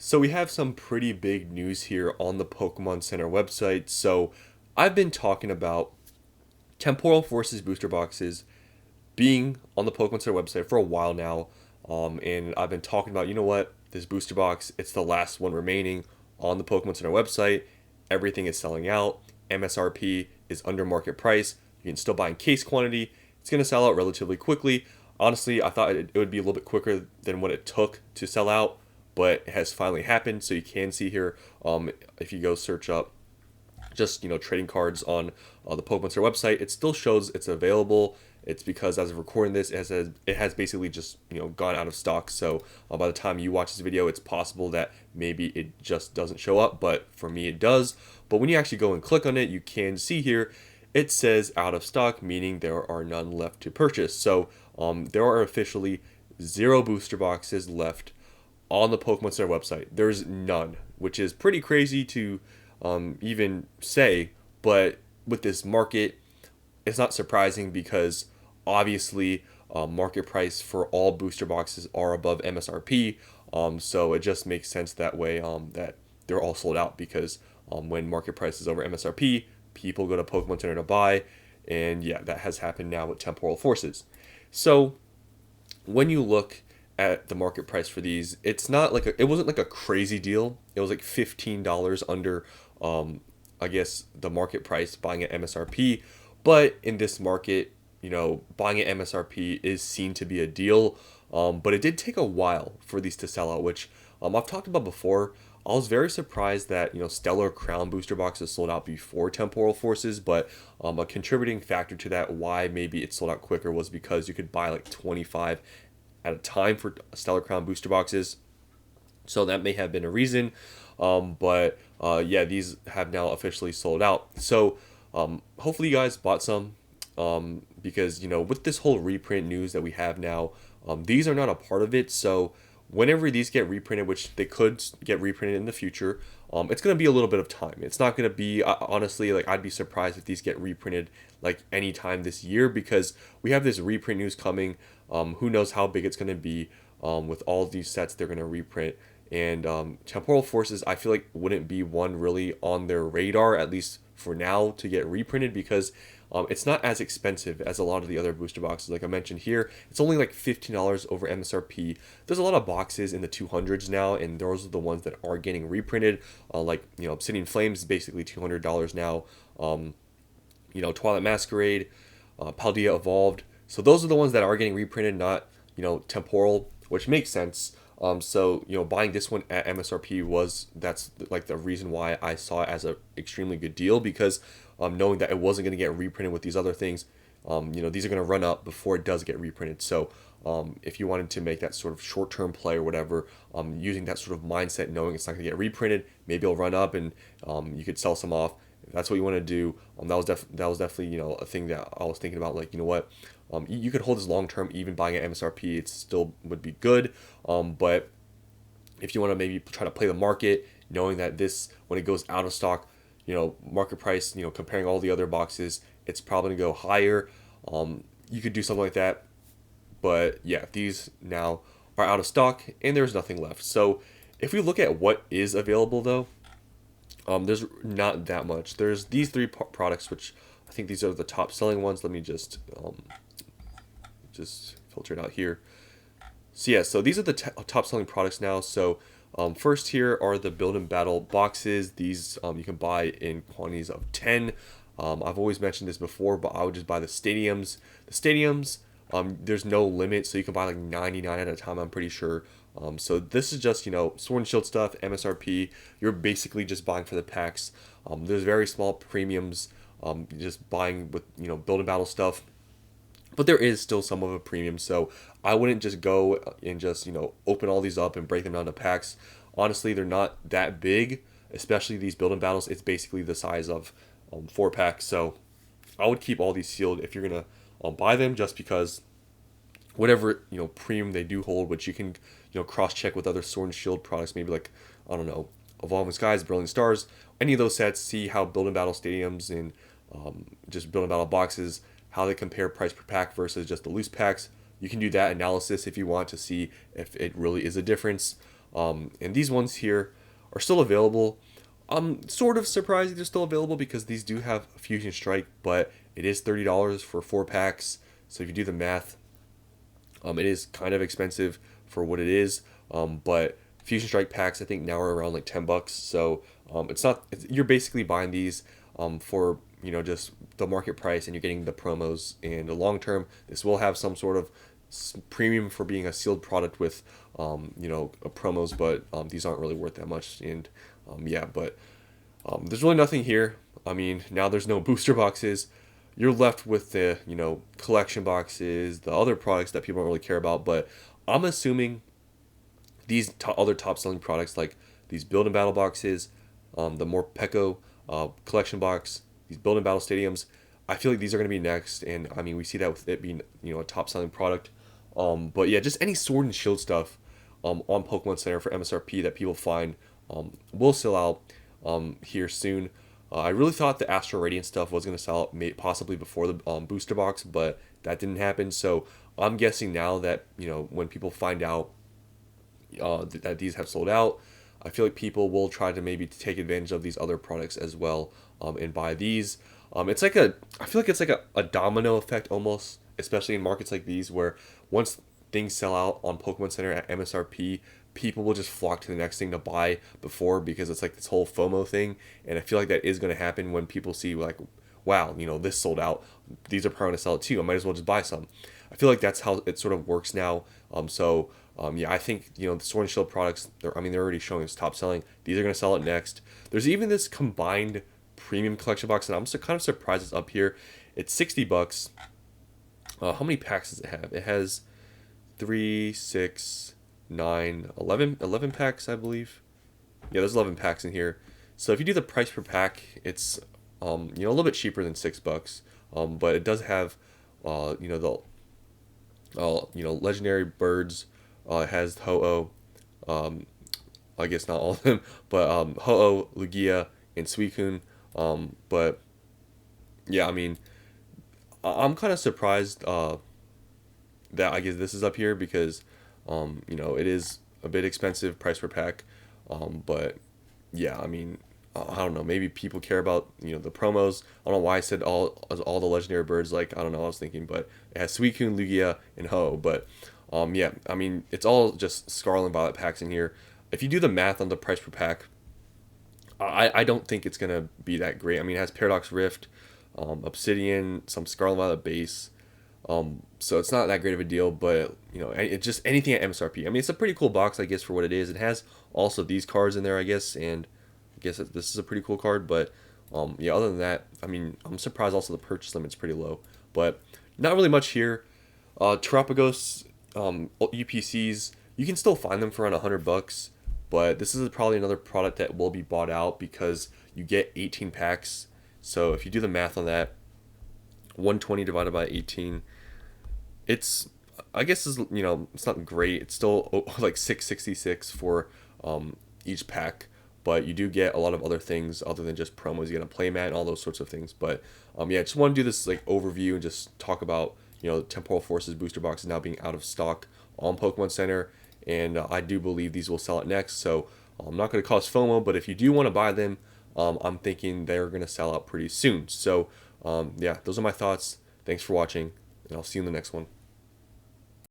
So we have some pretty big news here on the Pokemon Center website. So I've been talking about Temporal Forces booster boxes being on the Pokemon Center website for a while now. And I've been talking about, this booster box, it's the last one remaining on the Pokemon Center website. Everything is selling out. MSRP is under market price. You can still buy in case quantity. It's going to sell out relatively quickly. Honestly, I thought it would be a little bit quicker than what it took to sell out, but it has finally happened. So you can see here, if you go search up just trading cards on the Pokemon Center website, it still shows it's available. It's because as of recording this, it has basically just gone out of stock. So by the time you watch this video, it's possible that maybe it just doesn't show up, but for me it does. But when you actually go and click on it, you can see here it says out of stock, meaning there are none left to purchase. So there are officially 0 booster boxes left on the Pokemon Center website. There's none, which is pretty crazy to even say, but with this market, it's not surprising because obviously market price for all booster boxes are above MSRP. So it just makes sense that way, that they're all sold out because when market price is over MSRP, people go to Pokemon Center to buy. And yeah, that has happened now with Temporal Forces. So when you look at the market price for these, it's not like it wasn't like a crazy deal. It was like $15 under I guess the market price buying at MSRP. But in this market, buying at MSRP is seen to be a deal. But it did take a while for these to sell out, which I've talked about before. I was very surprised that Stellar Crown booster boxes sold out before Temporal Forces, but a contributing factor to that why maybe it sold out quicker was because you could buy like 25 at a time for Stellar Crown booster boxes. So that may have been a reason. But yeah, these have now officially sold out. So hopefully you guys bought some, because with this whole reprint news that we have now, these are not a part of it. So whenever these get reprinted, which they could get reprinted in the future, it's going to be a little bit of time. It's not going to be, honestly, like I'd be surprised if these get reprinted like anytime this year, because we have this reprint news coming. Who knows how big it's going to be with all these sets they're going to reprint. And Temporal Forces, I feel like wouldn't be one really on their radar, at least for now, to get reprinted, because it's not as expensive as a lot of the other booster boxes. Like I mentioned here, it's only like $15 over MSRP. There's a lot of boxes in the 200s now, and those are the ones that are getting reprinted. Like Obsidian Flames is basically $200 now. Twilight Masquerade, Paldea Evolved. So those are the ones that are getting reprinted, not Temporal, which makes sense. So buying this one at MSRP that's like the reason why I saw it as a extremely good deal, because knowing that it wasn't going to get reprinted with these other things, these are going to run up before it does get reprinted. So if you wanted to make that sort of short-term play or whatever, using that sort of mindset, knowing it's not going to get reprinted, maybe it'll run up and you could sell some off. If that's what you want to do, that was definitely a thing that I was thinking about. Like what. You could hold this long term, even buying at MSRP, it still would be good. But if you want to maybe try to play the market, knowing that this, when it goes out of stock, market price, comparing all the other boxes, it's probably going to go higher. You could do something like that. But yeah, these now are out of stock and there's nothing left. So if we look at what is available though, there's not that much. There's these 3 products, which I think these are the top selling ones. Let me just filter it out here. So yeah, so these are the top selling products now. So first here are the build and battle boxes. These you can buy in quantities of 10. I've always mentioned this before, but I would just buy the stadiums. The stadiums, there's no limit, so you can buy like 99 at a time, I'm pretty sure. So this is just, Sword and Shield stuff, MSRP. You're basically just buying for the packs. There's very small premiums, just buying with, build and battle stuff. But there is still some of a premium, so I wouldn't just go and just, open all these up and break them down to packs. Honestly, they're not that big, especially these build and battles. It's basically the size of 4 packs, so I would keep all these sealed if you're going to buy them, just because whatever, premium they do hold, which you can, cross-check with other Sword and Shield products, maybe like, I don't know, Evolving Skies, Brilliant Stars, any of those sets, see how build and battle stadiums and just build and battle boxes, how they compare price per pack versus just the loose packs. You can do that analysis if you want to see if it really is a difference. And these ones here are still available. I'm sort of surprised they're still available because these do have Fusion Strike, but it is $30 for 4 packs. So if you do the math, it is kind of expensive for what it is. But Fusion Strike packs I think now are around like $10. So you're basically buying these for just the market price, and you're getting the promos. And the long term, this will have some sort of premium for being a sealed product with promos, but these aren't really worth that much. And yeah, but there's really nothing here. I mean, now there's no booster boxes. You're left with the collection boxes, the other products that people don't really care about. But I'm assuming these other top selling products like these build and battle boxes, the more Pecco collection box, these build and battle stadiums, I feel like these are going to be next. And I mean, we see that with it being a top selling product. But yeah, just any sword and shield stuff on Pokemon Center for MSRP that people find will sell out here soon. I really thought the Astral Radiant stuff was going to sell out possibly before the booster box, but that didn't happen. So I'm guessing now that when people find out that these have sold out, I feel like people will try to maybe take advantage of these other products as well and buy these. I feel like it's like a domino effect almost, especially in markets like these where once things sell out on Pokemon Center at MSRP, people will just flock to the next thing to buy before, because it's like this whole FOMO thing. And I feel like that is going to happen when people see like, wow, this sold out. These are probably going to sell it too. I might as well just buy some. I feel like that's how it sort of works now. Yeah, I think the Sword and Shield products, they're already showing us top selling. These are going to sell it next. There's even this combined premium collection box, and I'm kind of surprised it's up here. It's $60. How many packs does it have? It has 3, 6, 9, 11 packs, I believe. Yeah, there's 11 packs in here. So if you do the price per pack, it's a little bit cheaper than $6. But it does have the legendary birds. It has Ho-Oh. I guess not all of them, but Ho-Oh, Lugia, and Suicune. But yeah, I mean, I'm kind of surprised that I guess this is up here because it is a bit expensive price per pack. But yeah, I mean, I don't know. Maybe people care about the promos. I don't know why I said all the legendary birds. Like, I don't know what I was thinking, but it has Suicune, Lugia, and Ho. But yeah, I mean, it's all just Scarlet and Violet packs in here. If you do the math on the price per pack, I don't think it's gonna be that great. I mean, it has Paradox Rift, Obsidian, some Scarlet and Violet base. So it's not that great of a deal, but it's just anything at MSRP. I mean, it's a pretty cool box, I guess, for what it is. It has also these cards in there, I guess, and I guess this is a pretty cool card. But yeah, other than that, I mean, I'm surprised also the purchase limit's pretty low, but not really much here. Terapagos UPCs, you can still find them for around $100, but this is probably another product that will be bought out because you get 18 packs. So if you do the math on that, 120 divided by 18, it's, I guess, it's not great. It's still like $666 for each pack, but you do get a lot of other things other than just promos. You get a playmat and all those sorts of things. But yeah, I just want to do this like overview and just talk about Temporal Forces booster boxes now being out of stock on Pokemon Center, and I do believe these will sell it next. So I'm not going to cause FOMO, but if you do want to buy them, I'm thinking they're going to sell out pretty soon. So yeah, those are my thoughts. Thanks for watching, and I'll see you in the next one.